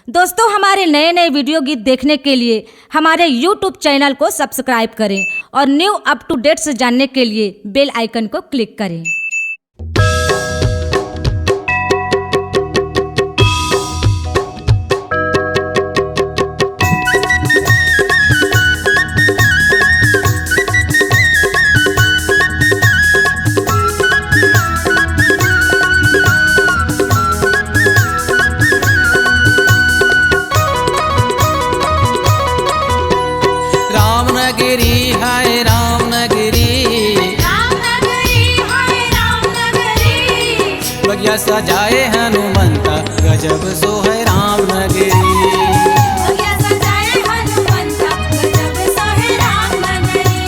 दोस्तों, हमारे नए नए वीडियो गीत देखने के लिए हमारे YouTube चैनल को सब्सक्राइब करें और न्यू अप टू डेट से जानने के लिए बेल आइकन को क्लिक करें। रामनगरी हाय रामनगरी, रामनगरी हाय रामनगरी, बगिया सजाए हनुमंता गजब सो है रामनगरी। बगिया सजाए हनुमंता गजब सो है रामनगरी।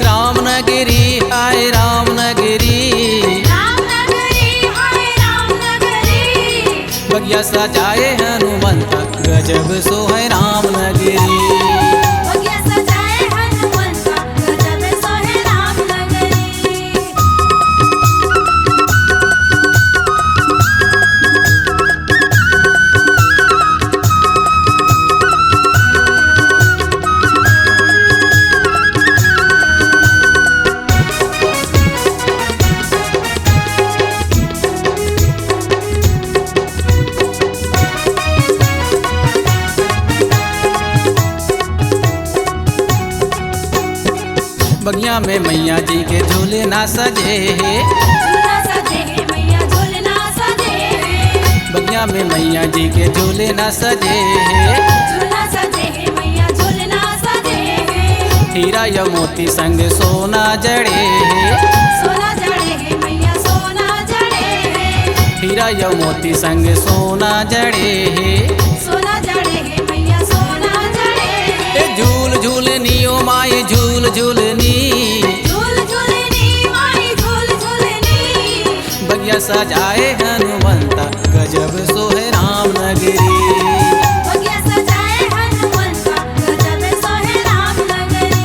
रामनगरी हाय रामनगरी, रामनगरी हाय रामनगरी, बगिया सजाए हनुमंता गजब सो है रामनगरी। बगिया सजाए हनुमंता गजब सो है रामनगरी। बगिया में मैया जी के झूले ना सजे है, झूला सजे है मैया झूलना सजे है, बगिया में मैया जी के झूले ना सजे है। झूला सजे है मैया झूलना सजे है, हीरा या मोती संग सोना जड़े है, सोना जड़े है मैया सोना जड़े है, हीरा या मोती संग सोना जड़े है। सोना जड़े है मैया सोना जड़े है। झूल झूलनी ओ माई झूल झूलनी, झूल झूलनी माई झूल झूलनी, बगिया सजाए हनुमंता गजब सो है रामनगरी। बगिया सजाए हनुमंता गजब सो है रामनगरी।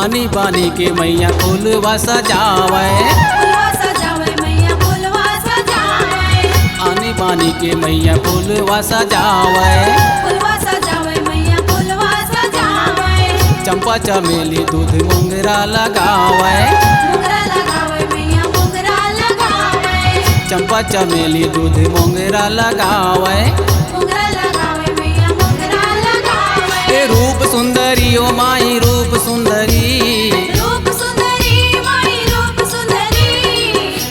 आनी बानी के मैया फूलवा सजावे, फुलवा सजावे मैया फुलवा सजावे, आनी बानी के मैया फूलवा सजावे। फुलवा सजावे मैया फुलवा सजावे, चंपा चमेली दूध मोंगरा लगावे, मोगरा लगावे मैया मोगरा लगावे, चंपा चमेली दूध मोंगरा लगावे। मोगरा लगावे मैया मोगरा लगावे। ए रूप सुंदरी ओ माई रूप सुंदरी, रूप सुंदरी माई रूप सुंदरी,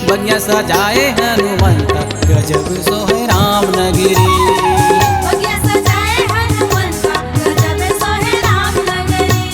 बगिया सजाए हनुमंता गजब सो है रामनगरी। बगिया सजाए हनुमंता गजब सो है रामनगरी।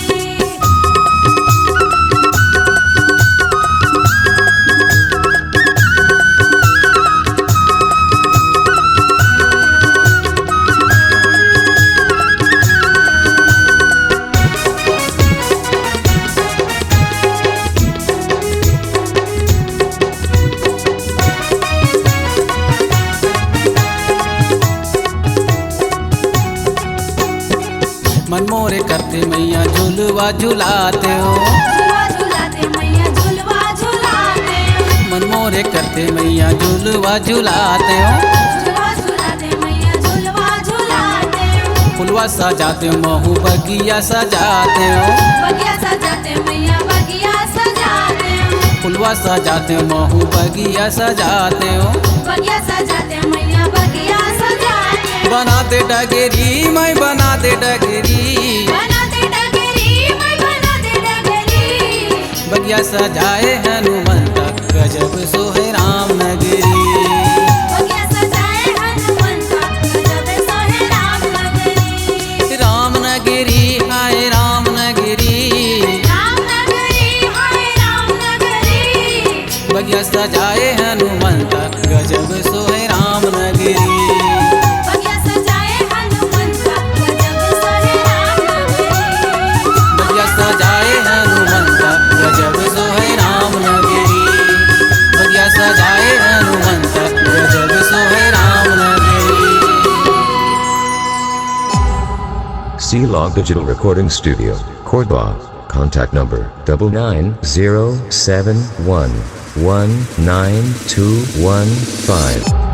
मन मोरे करते मैया झूलवा झुलाते हो, झूलवा झूलाते मैया झूलवा झूलाते, मन मोरे करते मैया झूलवा झुलाते हो। झूलवा झूलाते मैया झूलवा झूलाते, फुलवा सजाते हो महू बगिया सजाते हो, बगिया सजाते मैया बगिया सजाते, फुलवा सजाते हो महू बगिया सजाते हो। बगिया सजाते मैया बगिया सजाते, बनाते डगेरी मैं बनाते डगेरी, बनाते डगरी मैं बनाते डगरी, बगिया सजाए हनुमंता गजब सो है रामनगरी। बगिया सजाए हनुमंता गजब सो है रामनगरी। रामनगरी हाय रामनगरी, रामनगरी हाय रामनगरी, बगिया सजाए हनुमंता गजब सो है रामनगरी। बगिया सजाए हनुमंता गजब सो है रामनगरी। सजाए हनुमंत गजब सोहे राम नगरी। C-Log Digital Recording Studio, Cordoba. Contact number 99071192115.